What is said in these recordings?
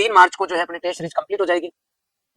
3 मार्च को जो है अपनी टेस्ट सीरीज कंप्लीट हो जाएगी।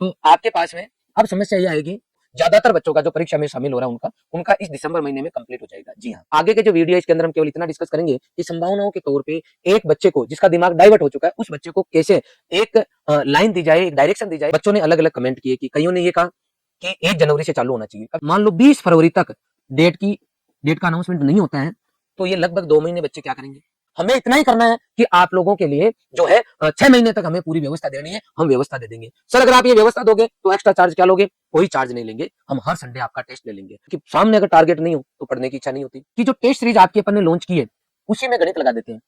तो आपके पास में अब समस्या ये आएगी, ज्यादातर बच्चों का जो परीक्षा में शामिल हो रहा है उनका इस दिसंबर महीने में कंप्लीट हो जाएगा। जी हाँ, आगे के जो वीडियो है इसके अंदर हम केवल इतना डिस्कस करेंगे कि संभावनाओं के तौर पे एक बच्चे को जिसका दिमाग डाइवर्ट हो चुका है उस बच्चे को कैसे एक लाइन दी जाए, एक डायरेक्शन दी जाए। बच्चों ने अलग अलग कमेंट किए कि कईयों ने ये कहा कि 1 जनवरी से चालू होना चाहिए। मान लो 20 फरवरी तक डेट का अनाउंसमेंट नहीं होता है तो ये लगभग 2 महीने बच्चे क्या करेंगे। हमें इतना ही करना है कि आप लोगों के लिए जो है 6 महीने तक हमें पूरी व्यवस्था देनी है, हम व्यवस्था दे देंगे। सर अगर आप ये व्यवस्था दोगे तो एक्स्ट्रा चार्ज क्या लोगे? कोई चार्ज नहीं लेंगे, हम हर संडे आपका टेस्ट ले लेंगे। कि सामने अगर टारगेट नहीं हो तो पढ़ने की इच्छा नहीं होती। कि जो टेस्ट सीरीज आपके अपन ने लॉन्च की है उसी में गणित लगा देते हैं।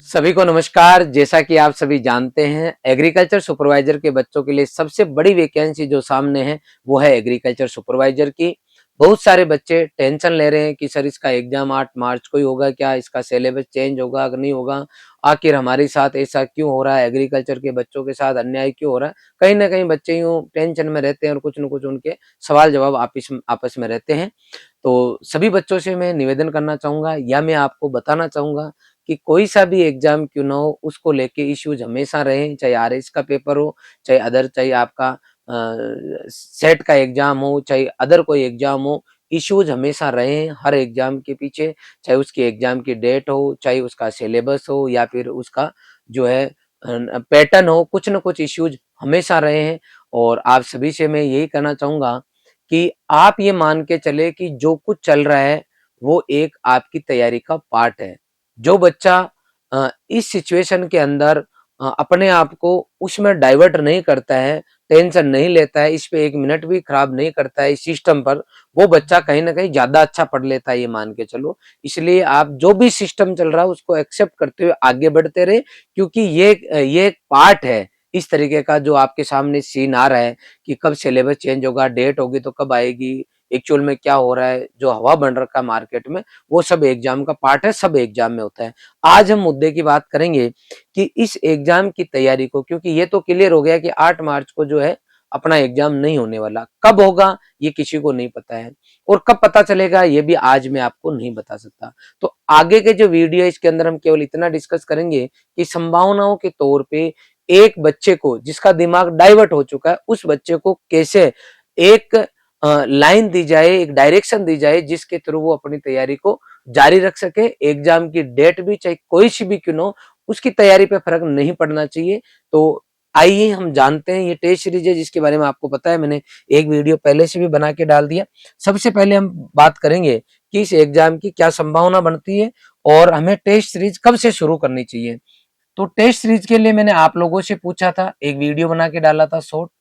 सभी को नमस्कार। जैसा कि आप सभी जानते हैं, एग्रीकल्चर सुपरवाइजर के बच्चों के लिए सबसे बड़ी वैकेंसी जो सामने है वो है एग्रीकल्चर सुपरवाइजर की। बहुत सारे बच्चे टेंशन ले रहे हैं कि सर इसका एग्जाम 8 मार्च को ही होगा क्या, इसका सिलेबस चेंज होगा कि नहीं होगा, आखिर हमारे साथ ऐसा क्यों हो रहा है, एग्रीकल्चर के बच्चों के साथ अन्याय क्यों हो रहा है। कहीं ना कहीं बच्चे यूं टेंशन में रहते हैं और कुछ न कुछ उनके सवाल जवाब आपस में रहते हैं। तो सभी बच्चों से मैं निवेदन करना चाहूंगा या मैं आपको बताना चाहूंगा कि कोई सा भी एग्जाम क्यों ना हो उसको लेके इश्यूज हमेशा रहे, चाहे आरएस का पेपर हो, चाहे आपका सेट का एग्जाम हो, चाहे अदर कोई एग्जाम हो, इश्यूज हमेशा रहे हर एग्जाम के पीछे। चाहे उसकी एग्जाम की डेट हो, चाहे उसका सिलेबस हो या फिर उसका जो है पैटर्न हो, कुछ न कुछ इश्यूज हमेशा रहे हैं। और आप सभी से मैं यही कहना चाहूंगा कि आप ये मान के चले कि जो कुछ चल रहा है वो एक आपकी तैयारी का पार्ट है। जो बच्चा इस सिचुएशन के अंदर अपने आप को उसमें डाइवर्ट नहीं करता है, टेंशन नहीं लेता है, इस पे 1 मिनट भी खराब नहीं करता है इस सिस्टम पर, वो बच्चा कहीं ना कहीं ज्यादा अच्छा पढ़ लेता है, ये मान के चलो। इसलिए आप जो भी सिस्टम चल रहा है उसको एक्सेप्ट करते हुए आगे बढ़ते रहे, क्योंकि ये एक पार्ट है इस तरीके का जो आपके सामने सीन आ रहा है कि कब सिलेबस चेंज होगा, डेट होगी तो कब आएगी, एक्चुअल में क्या हो रहा है, जो हवा बन रखा है मार्केट में, वो सब एग्जाम का पार्ट है, सब एग्जाम में होता है। आज हम मुद्दे की बात करेंगे कि इस एग्जाम की तैयारी को, क्योंकि ये तो क्लियर हो गया कि 8 मार्च को जो है अपना एग्जाम नहीं होने वाला। कब होगा ये किसी को नहीं पता है और कब पता चलेगा ये भी आज मैं आपको नहीं बता सकता। तो आगे के जो वीडियो है इसके अंदर हम केवल इतना डिस्कस करेंगे कि संभावनाओं के तौर पे एक बच्चे को जिसका दिमाग डाइवर्ट हो चुका है उस बच्चे को कैसे एक लाइन दी जाए, एक डायरेक्शन दी जाए जिसके थ्रू वो अपनी तैयारी को जारी रख सके। एग्जाम की डेट भी चाहे कोई सी भी क्यों न हो, उसकी तैयारी पे फर्क नहीं पड़ना चाहिए। तो आइए हम जानते हैं, ये टेस्ट सीरीज है जिसके बारे में आपको पता है, मैंने एक वीडियो पहले से भी बना के डाल दिया। सबसे पहले हम बात करेंगे कि इस एग्जाम की क्या संभावना बनती है और हमें टेस्ट सीरीज कब से शुरू करनी चाहिए। तो टेस्ट सीरीज के लिए मैंने आप लोगों से पूछा था, एक वीडियो बना के डाला था शॉर्ट,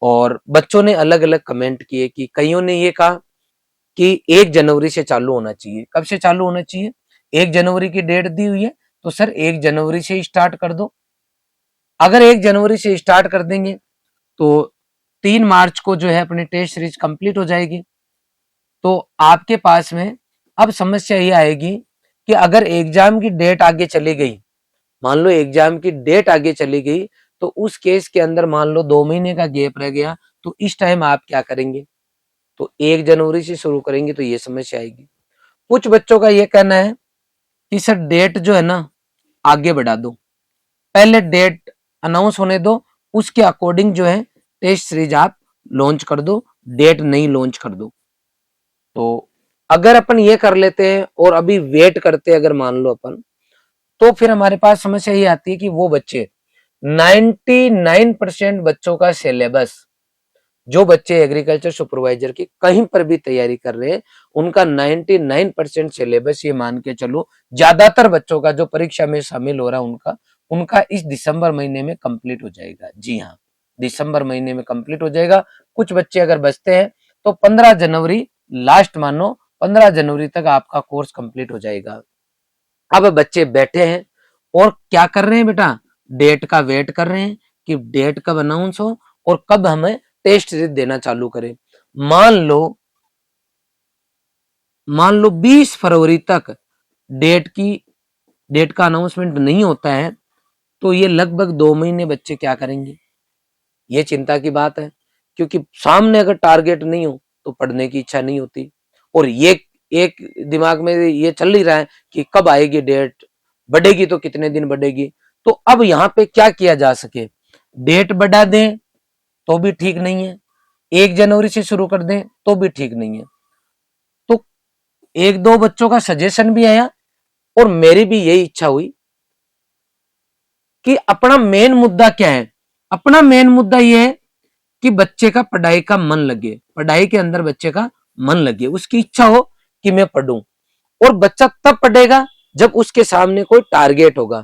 और बच्चों ने अलग अलग कमेंट किए कि कईयों ने ये कहा कि 1 जनवरी से चालू होना चाहिए। कब से चालू होना चाहिए? 1 जनवरी की डेट दी हुई है तो सर 1 जनवरी से स्टार्ट कर दो। अगर 1 जनवरी से स्टार्ट कर देंगे तो 3 मार्च को जो है अपनी टेस्ट सीरीज कंप्लीट हो जाएगी। तो आपके पास में अब समस्या ये आएगी कि अगर एग्जाम की डेट आगे चली गई, मान लो एग्जाम की डेट आगे चली गई, तो उस केस के अंदर मान लो 2 महीने का गैप रह गया, तो इस टाइम आप क्या करेंगे? तो 1 जनवरी से शुरू करेंगे तो ये समस्या आएगी। कुछ बच्चों का ये कहना है कि सर डेट जो है ना आगे बढ़ा दो, पहले डेट अनाउंस होने दो, उसके अकॉर्डिंग जो है टेस्ट सीरीज आप लॉन्च कर दो, डेट नहीं लॉन्च कर दो। तो अगर अपन ये कर लेते हैं और अभी वेट करते हैं अगर मान लो अपन, तो फिर हमारे पास समस्या ये आती है कि वो बच्चे 99% बच्चों का सिलेबस, जो बच्चे एग्रीकल्चर सुपरवाइजर की कहीं पर भी तैयारी कर रहे हैं उनका 99% सिलेबस, ये मान के चलो ज्यादातर बच्चों का जो परीक्षा में शामिल हो रहा है उनका इस दिसंबर महीने में कंप्लीट हो जाएगा। जी हाँ, दिसंबर महीने में कंप्लीट हो जाएगा। कुछ बच्चे अगर बचते हैं तो 15 जनवरी लास्ट मानो, 15 जनवरी तक आपका कोर्स कंप्लीट हो जाएगा। अब बच्चे बैठे हैं और क्या कर रहे हैं बेटा? डेट का वेट कर रहे हैं कि डेट कब अनाउंस हो और कब हमें टेस्ट सीरीज देना चालू करें। मान लो 20 फरवरी तक डेट का अनाउंसमेंट नहीं होता है तो ये लगभग 2 महीने बच्चे क्या करेंगे? ये चिंता की बात है, क्योंकि सामने अगर टारगेट नहीं हो तो पढ़ने की इच्छा नहीं होती। और ये एक दिमाग में ये चल ही रहा है कि कब आएगी डेट, बढ़ेगी तो कितने दिन बढ़ेगी। तो अब यहाँ पे क्या किया जा सके, डेट बढ़ा दें तो भी ठीक नहीं है, 1 जनवरी से शुरू कर दें तो भी ठीक नहीं है। तो एक दो बच्चों का सजेशन भी आया और मेरी भी यही इच्छा हुई कि अपना मेन मुद्दा क्या है। अपना मेन मुद्दा यह है कि बच्चे का पढ़ाई का मन लगे, पढ़ाई के अंदर बच्चे का मन लगे, उसकी इच्छा हो कि मैं पढ़ूं। और बच्चा तब पढ़ेगा जब उसके सामने कोई टारगेट होगा।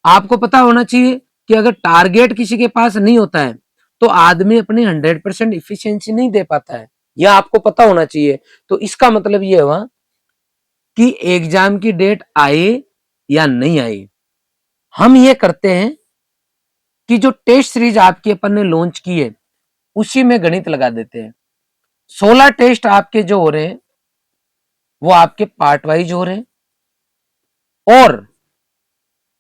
आपको पता होना चाहिए कि अगर टारगेट किसी के पास नहीं होता है तो आदमी अपनी 100% इफिशियंसी नहीं दे पाता है, यह आपको पता होना चाहिए। तो इसका मतलब यह हुआ कि एग्जाम की डेट आए या नहीं आए, हम ये करते हैं कि जो टेस्ट सीरीज आपकी अपन ने लॉन्च की है उसी में गणित लगा देते हैं। 16 टेस्ट आपके जो हो रहे हैं वो आपके पार्ट वाइज हो रहे हैं और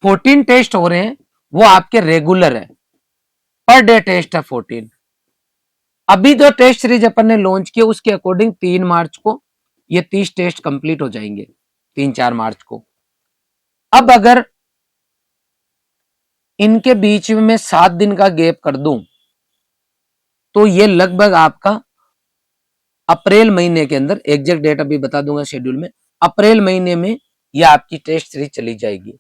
14 टेस्ट हो रहे हैं वो आपके रेगुलर है, पर डे टेस्ट है 14। अभी जो टेस्ट सीरीज अपन ने लॉन्च किया उसके अकॉर्डिंग 3 मार्च को ये 30 टेस्ट कंप्लीट हो जाएंगे, 3-4 मार्च को। अब अगर इनके बीच में 7 दिन का गैप कर दूं तो ये लगभग आपका अप्रैल महीने के अंदर, एग्जैक्ट डेट अभी बता दूंगा शेड्यूल में, अप्रैल महीने में ये आपकी टेस्ट सीरीज चली जाएगी।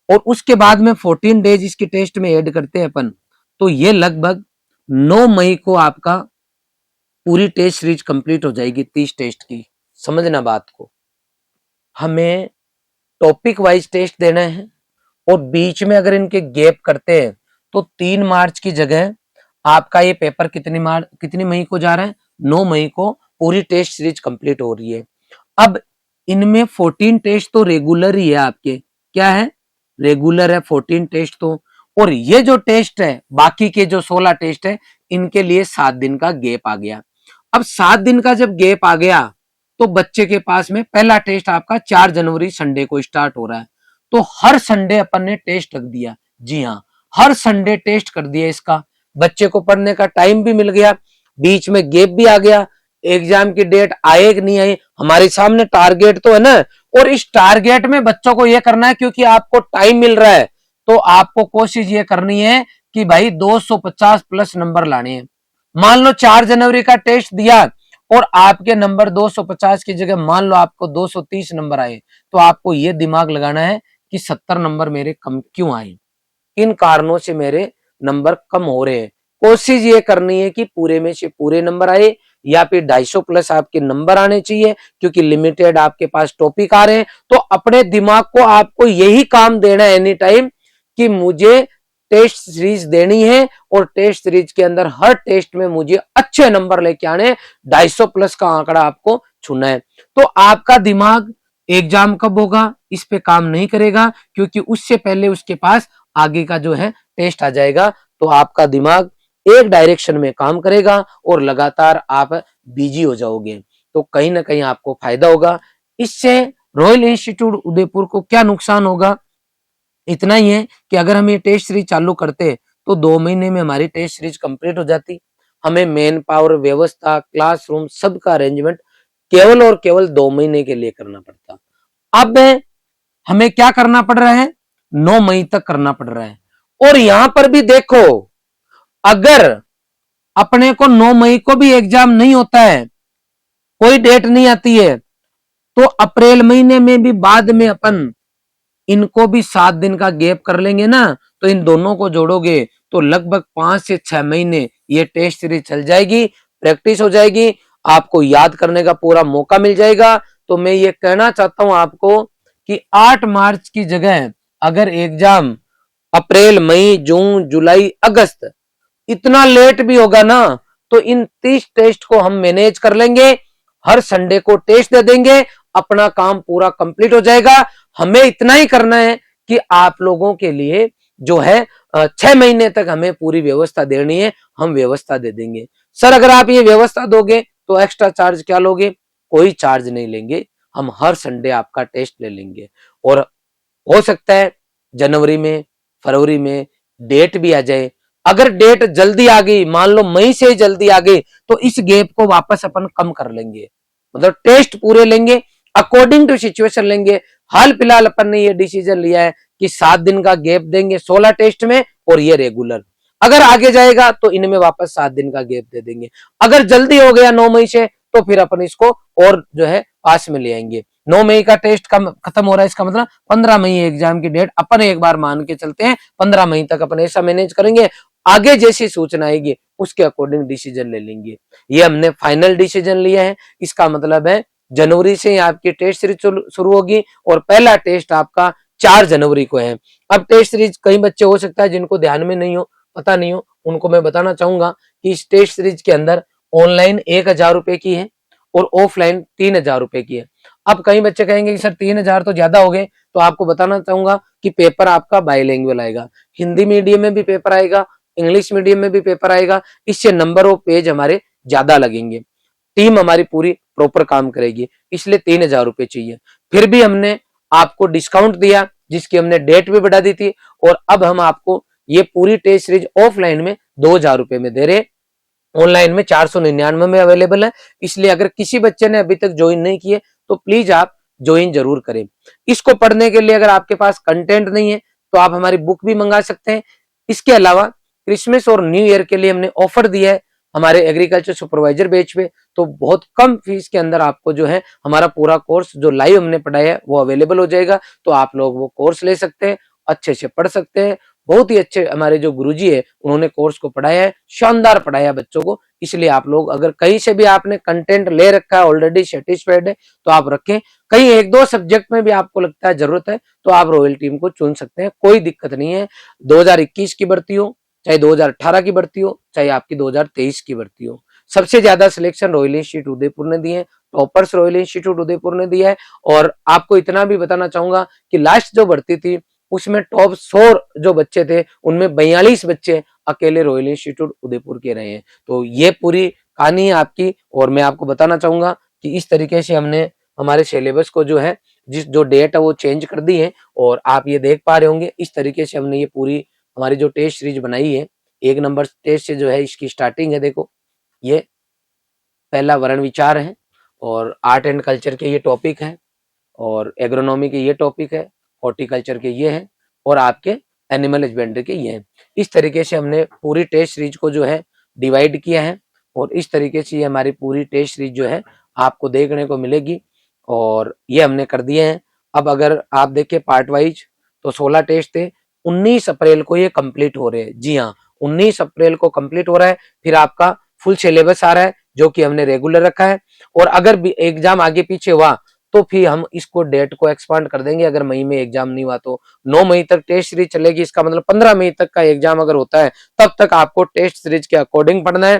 और उसके बाद में 14 डेज इसकी टेस्ट में ऐड करते हैं अपन, तो ये लगभग 9 मई को आपका पूरी टेस्ट सीरीज कंप्लीट हो जाएगी 30 टेस्ट की। समझना बात को, हमें टॉपिक वाइज टेस्ट देना है और बीच में अगर इनके गैप करते हैं तो 3 मार्च की जगह आपका ये पेपर कितनी मई को जा रहा है, 9 मई को पूरी टेस्ट सीरीज कंप्लीट हो रही है। अब इनमें 14 टेस्ट तो रेगुलर ही है आपके, क्या है, रेगुलर है 14 टेस्ट तो, और ये जो टेस्ट है बाकी के जो 16 टेस्ट है इनके लिए 7 दिन का गैप आ गया। अब 7 दिन का जब गैप आ गया तो बच्चे के पास में पहला टेस्ट आपका 4 जनवरी संडे को स्टार्ट हो रहा है, तो हर संडे अपन ने टेस्ट रख दिया। जी हाँ, हर संडे टेस्ट कर दिया इसका, बच्चे को पढ़ने का टाइम भी मिल गया, बीच में गैप भी आ गया। एग्जाम की डेट आए कि नहीं आई, हमारे सामने टारगेट तो है ना, और इस टारगेट में बच्चों को यह करना है, क्योंकि आपको टाइम मिल रहा है तो आपको कोशिश ये करनी है कि भाई 250 प्लस नंबर लाने हैं। मान लो 4 जनवरी का टेस्ट दिया और आपके नंबर 250 की जगह मान लो आपको 230 नंबर आए, तो आपको यह दिमाग लगाना है कि 70 नंबर मेरे कम क्यों आए, किन कारणों से मेरे नंबर कम हो रहे हैं। कोशिश ये करनी है कि पूरे में से पूरे नंबर आए या फिर 250 प्लस आपके नंबर आने चाहिए, क्योंकि लिमिटेड आपके पास टॉपिक आ रहे हैं। तो अपने दिमाग को आपको यही काम देना है एनी टाइम कि मुझे टेस्ट सीरीज देनी है और टेस्ट सीरीज के अंदर हर टेस्ट में मुझे अच्छे नंबर लेके आने, 250 प्लस का आंकड़ा आपको छूना है। तो आपका दिमाग एग्जाम कब होगा इस पे काम नहीं करेगा, क्योंकि उससे पहले उसके पास आगे का जो है टेस्ट आ जाएगा। तो आपका दिमाग एक डायरेक्शन में काम करेगा और लगातार आप बिजी हो जाओगे, तो कहीं ना कहीं आपको फायदा होगा। इससे रॉयल इंस्टीट्यूट उदयपुर को क्या नुकसान होगा, इतना ही है कि अगर हम ये टेस्ट सीरीज चालू करते तो 2 महीने में हमारी टेस्ट सीरीज कंप्लीट हो जाती। हमें मेन पावर, व्यवस्था, क्लासरूम सबका अरेंजमेंट केवल और केवल 2 महीने के लिए करना पड़ता। अब हमें क्या करना पड़ रहा है, 9 मई तक करना पड़ रहा है। और यहां पर भी देखो, अगर अपने को 9 मई को भी एग्जाम नहीं होता है, कोई डेट नहीं आती है, तो अप्रैल महीने में भी बाद में अपन इनको भी 7 दिन का गैप कर लेंगे ना, तो इन दोनों को जोड़ोगे तो लगभग 5 से 6 महीने ये टेस्ट सीरीज चल जाएगी, प्रैक्टिस हो जाएगी, आपको याद करने का पूरा मौका मिल जाएगा। तो मैं ये कहना चाहता हूं आपको कि 8 मार्च की जगह अगर एग्जाम अप्रैल, मई, जून, जुलाई, अगस्त इतना लेट भी होगा ना, तो इन 30 टेस्ट को हम मैनेज कर लेंगे, हर संडे को टेस्ट दे देंगे, अपना काम पूरा कंप्लीट हो जाएगा। हमें इतना ही करना है कि आप लोगों के लिए जो है 6 महीने तक हमें पूरी व्यवस्था देनी है, हम व्यवस्था दे देंगे। सर अगर आप ये व्यवस्था दोगे तो एक्स्ट्रा चार्ज क्या लोगे, कोई चार्ज नहीं लेंगे, हम हर संडे आपका टेस्ट ले लेंगे। और हो सकता है जनवरी में, फरवरी में डेट भी आ जाए। अगर डेट जल्दी आ गई, मान लो मई से जल्दी आ गई, तो इस गैप को वापस अपन कम कर लेंगे, मतलब टेस्ट पूरे लेंगे अकॉर्डिंग टू सिचुएशन लेंगे। हाल फिलहाल अपन ने ये डिसीजन लिया है कि 7 दिन का गैप देंगे 16 टेस्ट में, और ये रेगुलर। अगर आगे जाएगा तो इनमें वापस 7 दिन का गैप दे देंगे। अगर जल्दी हो गया 9 मई से, तो फिर अपन इसको और जो है पास में ले आएंगे। 9 मई का टेस्ट खत्म हो रहा है, इसका मतलब 15 मई एग्जाम की डेट अपन एक बार मान के चलते हैं। 15 मई तक अपन ऐसा मैनेज करेंगे, आगे जैसी सूचना आएगी उसके अकॉर्डिंग डिसीजन ले लेंगे। ये हमने फाइनल डिसीजन लिया है। इसका मतलब है जनवरी से आपकी टेस्ट सीरीज शुरू होगी, और पहला टेस्ट आपका 4 जनवरी को है। अब टेस्ट सीरीज कई बच्चे हो सकता है जिनको ध्यान में नहीं हो, पता नहीं हो, उनको मैं बताना चाहूंगा कि इस टेस्ट सीरीज के अंदर ऑनलाइन 1000 रुपए की है और ऑफलाइन 3000 रुपए की है। अब कई बच्चे कहेंगे कि सर 3000 तो ज्यादा हो गए, तो आपको बताना चाहूंगा कि पेपर आपका बाइलिंगुअल आएगा। हिंदी मीडियम में भी पेपर आएगा, इंग्लिश मीडियम में भी पेपर आएगा। इससे नंबर ऑफ पेज हमारे ज्यादा लगेंगे, टीम हमारी पूरी प्रॉपर काम करेगी, इसलिए 3000 रुपए चाहिए। फिर भी हमने आपको डिस्काउंट दिया, जिसकी हमने डेट भी बढ़ा दी थी, और अब हम आपको ये पूरी टेस्ट सीरीज ऑफलाइन में 2000 रुपए में दे रहे, ऑनलाइन में 499 में अवेलेबल है। इसलिए अगर किसी बच्चे ने अभी तक ज्वाइन नहीं किए तो प्लीज आप ज्वाइन जरूर करें। इसको पढ़ने के लिए अगर आपके पास कंटेंट नहीं है तो आप हमारी बुक भी मंगा सकते हैं। इसके अलावा क्रिसमस और न्यू ईयर के लिए हमने ऑफर दिया है हमारे एग्रीकल्चर सुपरवाइजर बैच पे, तो बहुत कम फीस के अंदर आपको जो है हमारा पूरा कोर्स जो लाइव हमने पढ़ाया है वो अवेलेबल हो जाएगा। तो आप लोग वो कोर्स ले सकते हैं, अच्छे से पढ़ सकते हैं। बहुत ही अच्छे हमारे जो गुरुजी है उन्होंने कोर्स को पढ़ाया है, शानदार पढ़ाया बच्चों को। इसलिए आप लोग अगर कहीं से भी आपने कंटेंट ले रखा है, ऑलरेडी सेटिस्फाइड है, तो आप रखें। कहीं 1-2 सब्जेक्ट में भी आपको लगता है जरूरत है तो आप रॉयल टीम को चुन सकते हैं, कोई दिक्कत नहीं है। 2021 की भर्ती हो, चाहे 2018 की भर्ती हो, चाहे आपकी 2023 की भर्ती हो, सबसे ज्यादा सिलेक्शन रॉयल इंस्टीट्यूट उदयपुर ने दिए, टॉपर्स रॉयल इंस्टीट्यूट उदयपुर ने दिया है। और आपको इतना भी बताना चाहूंगा कि लास्ट जो भर्ती थी उसमें टॉप 100 जो बच्चे थे उनमें 42 बच्चे अकेले रॉयल इंस्टीट्यूट उदयपुर के रहे हैं। तो ये पूरी कहानी है आपकी। और मैं आपको बताना चाहूंगा कि इस तरीके से हमने हमारे सिलेबस को जो है जो डेट है वो चेंज कर दी है, और आप ये देख पा रहे होंगे इस तरीके से हमने ये पूरी हमारी जो टेस्ट सीरीज बनाई है। 1 नंबर टेस्ट से जो है इसकी स्टार्टिंग है, देखो ये पहला वर्ण विचार है, और आर्ट एंड कल्चर के ये टॉपिक है, और एग्रोनॉमी के ये टॉपिक है, हॉर्टिकल्चर के ये है, और आपके एनिमल हस्बेंड्री के ये है। इस तरीके से हमने पूरी टेस्ट सीरीज को जो है डिवाइड किया है, और इस तरीके से ये हमारी पूरी टेस्ट सीरीज जो है आपको देखने को मिलेगी, और ये हमने कर दिए हैं। अब अगर आप देखें पार्ट वाइज तो 16 टेस्ट थे, 19 अप्रैल को ये कंप्लीट हो रहे हैं। जी हाँ, 19 अप्रैल को कंप्लीट हो रहा है। फिर आपका फुल सिलेबस आ रहा है जो कि हमने रेगुलर रखा है, और अगर भी एग्जाम आगे पीछे हुआ तो फिर हम इसको डेट को एक्सपांड कर देंगे। अगर मई में एग्जाम नहीं हुआ तो 9 मई तक टेस्ट सीरीज चलेगी। इसका मतलब 15 मई तक का एग्जाम अगर होता है तब तक आपको टेस्ट सीरीज के अकॉर्डिंग पढ़ना है,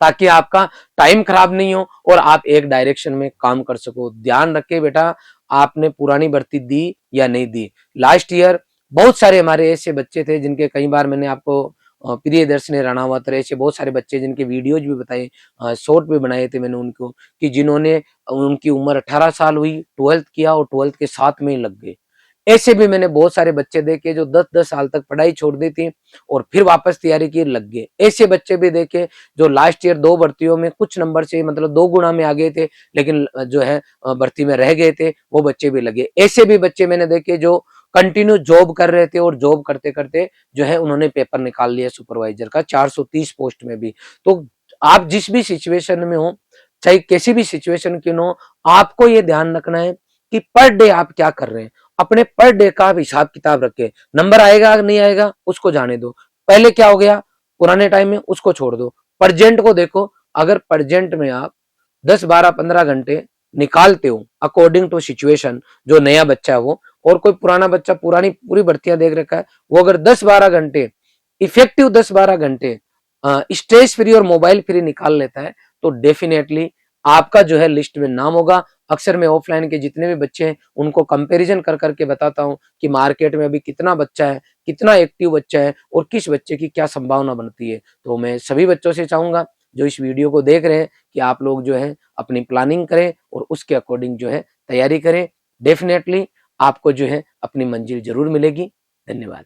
ताकि आपका टाइम खराब नहीं हो और आप एक डायरेक्शन में काम कर सको। ध्यान रखे बेटा, आपने पुरानी भर्ती दी या नहीं दी। लास्ट ईयर बहुत सारे हमारे ऐसे बच्चे थे जिनके कई बार मैंने आपको प्रियदर्शनी राणावत ऐसे बहुत सारे बच्चे जिनके वीडियोज भी बताए, शॉर्ट भी बनाए थे मैंने उनको, कि जिन्होंने उनकी उम्र 18 साल हुई, 12th किया और 12th के साथ में ही लग गए। ऐसे भी मैंने बहुत सारे बच्चे देखे जो 10-10 साल तक पढ़ाई छोड़ दी थी और फिर वापस तैयारी की, लग गए। ऐसे बच्चे भी देखे जो लास्ट ईयर 2 भर्तियों में कुछ नंबर से मतलब 2 गुना में आ गए थे, लेकिन जो है भर्ती में रह गए थे, वो बच्चे भी लगे। ऐसे भी बच्चे मैंने देखे जो कंटिन्यू जॉब कर रहे थे और जॉब करते करते जो है उन्होंने पेपर निकाल लिया सुपरवाइजर का 430 पोस्ट में भी। तो आप जिस भी सिचुएशन में हो, चाहे किसी भी सिचुएशन क्यों हो, आपको ये ध्यान रखना है कि पर डे आप क्या कर रहे हैं। अपने पर डे का हिसाब किताब रखे। नंबर आएगा नहीं आएगा उसको जाने दो, पहले क्या हो गया पुराने टाइम में उसको छोड़ दो। प्रेजेंट को देखो, अगर प्रेजेंट में आप 10, 12, 15 घंटे निकालते हो अकॉर्डिंग टू सिचुएशन, जो नया बच्चा है वो, और कोई पुराना बच्चा पुरानी पूरी भर्तियां देख रखा है, वो अगर 10-12 घंटे इफेक्टिव 10-12 घंटे स्ट्रेस फ्री और मोबाइल फ्री निकाल लेता है, तो डेफिनेटली आपका जो है लिस्ट में नाम होगा। अक्सर मैं ऑफलाइन के जितने भी बच्चे हैं उनको कंपैरिजन कर करके बताता हूं कि मार्केट में अभी कितना बच्चा है, कितना एक्टिव बच्चा है, और किस बच्चे की क्या संभावना बनती है। तो मैं सभी बच्चों से चाहूंगा जो इस वीडियो को देख रहे हैं कि आप लोग जो है अपनी प्लानिंग करें और उसके अकॉर्डिंग जो है तैयारी करें। डेफिनेटली आपको जो है अपनी मंजिल जरूर मिलेगी। धन्यवाद।